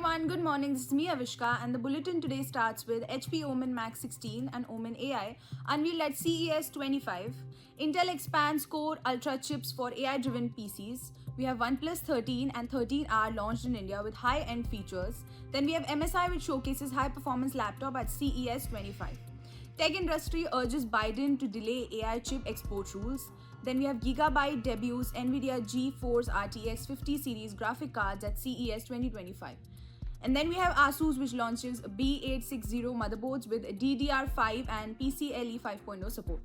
everyone, good morning. This is me Avishka, and the bulletin today starts with HP Omen Max 16 and Omen AI unveiled at CES 25. Intel expands Core Ultra chips for AI-driven PCs. We have OnePlus 13 and 13R launched in India with high-end features. Then we have MSI, which showcases high-performance laptop at CES 25. Tech industry urges Biden to delay AI chip export rules. Then we have Gigabyte debuts NVIDIA GeForce RTX 50 series graphic cards at CES 2025. And then we have Asus, which launches B860 motherboards with DDR5 and PCIe 5.0 support.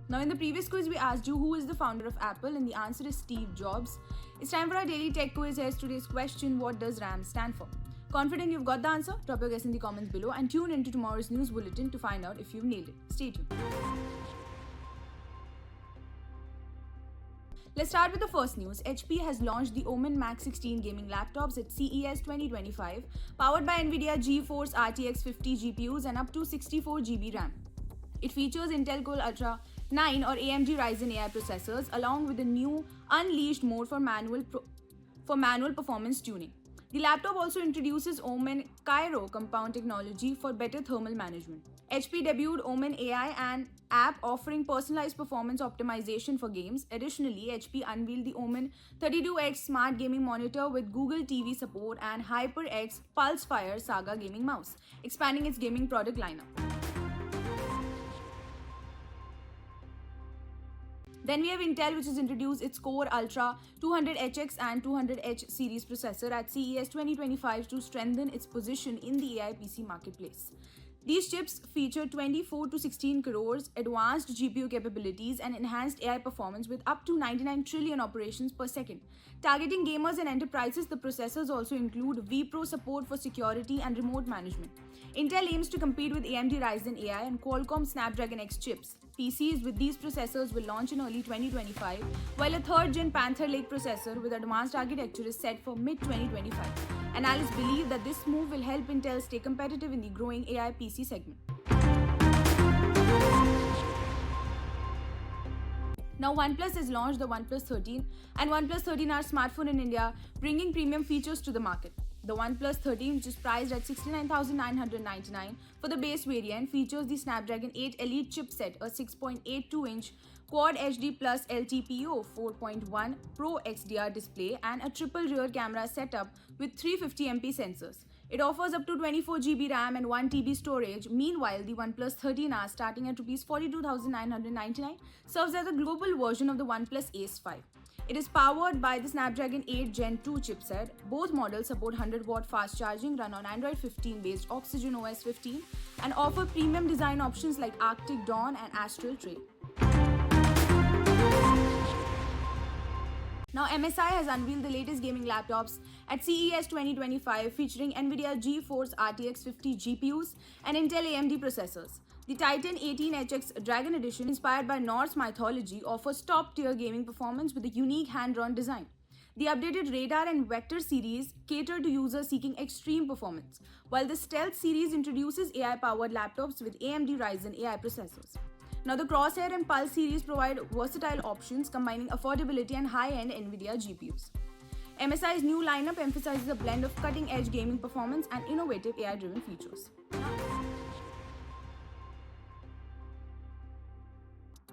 Now, in the previous quiz, we asked you who is the founder of Apple, and the answer is Steve Jobs. It's time for our daily tech quiz. Here's today's question: what does RAM stand for? Confident you've got the answer? Drop your guess in the comments below and tune into tomorrow's news bulletin to find out if you've nailed it. Stay tuned. Let's start with the first news. HP has launched the Omen Max 16 gaming laptops at CES 2025, powered by NVIDIA GeForce RTX 50 GPUs and up to 64GB RAM. It features Intel Core Ultra 9 or AMD Ryzen AI processors, along with a new Unleashed mode for manual performance tuning. The laptop also introduces Omen Cairo compound technology for better thermal management. HP debuted Omen AI, an app offering personalized performance optimization for games. Additionally, HP unveiled the Omen 32X smart gaming monitor with Google TV support and HyperX PulseFire Saga gaming mouse, expanding its gaming product lineup. Then we have Intel, which has introduced its Core Ultra 200HX and 200H series processor at CES 2025 to strengthen its position in the AI PC marketplace. These chips feature 24 to 16 crores, advanced GPU capabilities, and enhanced AI performance with up to 99 trillion operations per second. Targeting gamers and enterprises, the processors also include vPro support for security and remote management. Intel aims to compete with AMD Ryzen AI and Qualcomm Snapdragon X chips. PCs with these processors will launch in early 2025, while a third-gen Panther Lake processor with advanced architecture is set for mid-2025. Analysts believe that this move will help Intel stay competitive in the growing AI PC segment. Now, OnePlus has launched the OnePlus 13 and OnePlus 13R smartphone in India, bringing premium features to the market. The OnePlus 13, which is priced at $69,999 for the base variant, features the Snapdragon 8 Elite chipset, a 6.82-inch Quad HD Plus LTPO 4.1 Pro XDR display, and a triple rear camera setup with 350MP sensors. It offers up to 24GB RAM and 1TB storage. Meanwhile, the OnePlus 13R, starting at Rs 42,999, serves as a global version of the OnePlus Ace 5. It is powered by the Snapdragon 8 Gen 2 chipset. Both models support 100-watt fast charging, run on Android 15 based Oxygen OS 15, and offer premium design options like Arctic Dawn and Astral Trail. Now, MSI has unveiled the latest gaming laptops at CES 2025, featuring NVIDIA GeForce RTX 50 GPUs and Intel AMD processors. The Titan 18HX Dragon Edition, inspired by Norse mythology, offers top-tier gaming performance with a unique hand-drawn design. The updated Radar and Vector series cater to users seeking extreme performance, while the Stealth series introduces AI-powered laptops with AMD Ryzen AI processors. Now, the Crosshair and Pulse series provide versatile options, combining affordability and high-end NVIDIA GPUs. MSI's new lineup emphasizes a blend of cutting-edge gaming performance and innovative AI-driven features.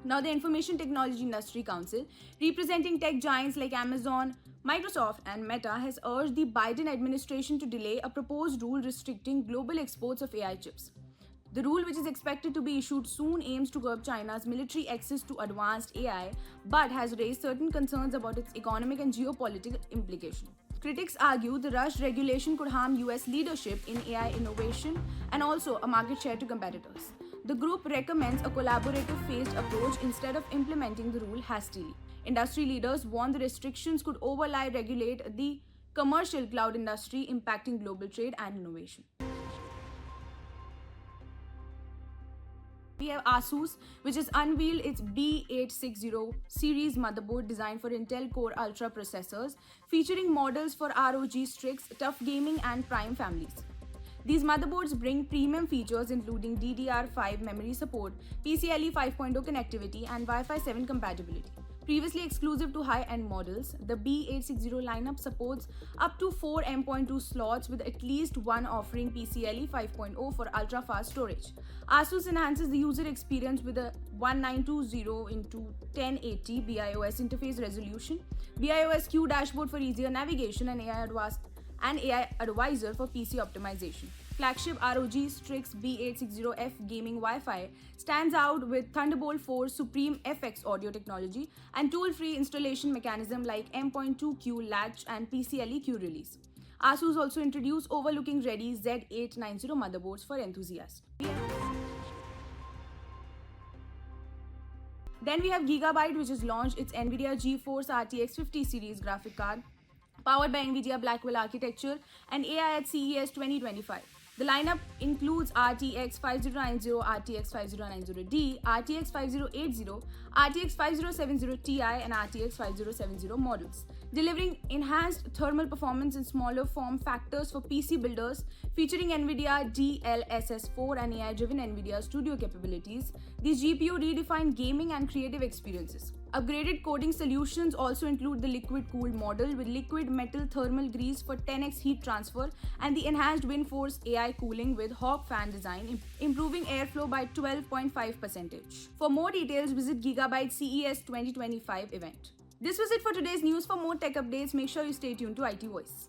Now, the Information Technology Industry Council, representing tech giants like Amazon, Microsoft, and Meta, has urged the Biden administration to delay a proposed rule restricting global exports of AI chips. The rule, which is expected to be issued soon, aims to curb China's military access to advanced AI, but has raised certain concerns about its economic and geopolitical implications. Critics argue the rushed regulation could harm US leadership in AI innovation and also a market share to competitors. The group recommends a collaborative phased approach instead of implementing the rule hastily. Industry leaders warn the restrictions could regulate the commercial cloud industry, impacting global trade and innovation. We have Asus, which has unveiled its B860 series motherboard designed for Intel Core Ultra processors, featuring models for ROG Strix, Tough Gaming, and Prime families. These motherboards bring premium features including DDR5 memory support, PCIe 5.0 connectivity, and Wi-Fi 7 compatibility. Previously exclusive to high-end models, the B860 lineup supports up to 4 M.2 slots with at least one offering PCIe 5.0 for ultra-fast storage. Asus enhances the user experience with a 1920 x 1080 BIOS interface resolution, BIOS Q dashboard for easier navigation, and AI advisor for PC optimization. Flagship ROG Strix B860F gaming Wi-Fi stands out with Thunderbolt 4 Supreme FX audio technology and tool-free installation mechanism like M.2Q latch and PCIe Q release. Asus also introduced overlooking ready Z890 motherboards for enthusiasts. Then we have Gigabyte, which has launched its NVIDIA GeForce RTX 50 series graphic card powered by NVIDIA Blackwell architecture and AI at CES 2025. The lineup includes RTX 5090, RTX 5090D, RTX 5080, RTX 5070 Ti, and RTX 5070 models, delivering enhanced thermal performance in smaller form factors for PC builders, featuring NVIDIA DLSS4 and AI-driven NVIDIA Studio capabilities. These GPU redefine gaming and creative experiences. Upgraded coding solutions also include the liquid-cooled model with liquid metal thermal grease for 10x heat transfer and the enhanced WindForce AI cooling with Hawk fan design, improving airflow by 12.5%. For more details, visit Gigabyte CES 2025 event. This was it for today's news. For more tech updates, make sure you stay tuned to IT Voice.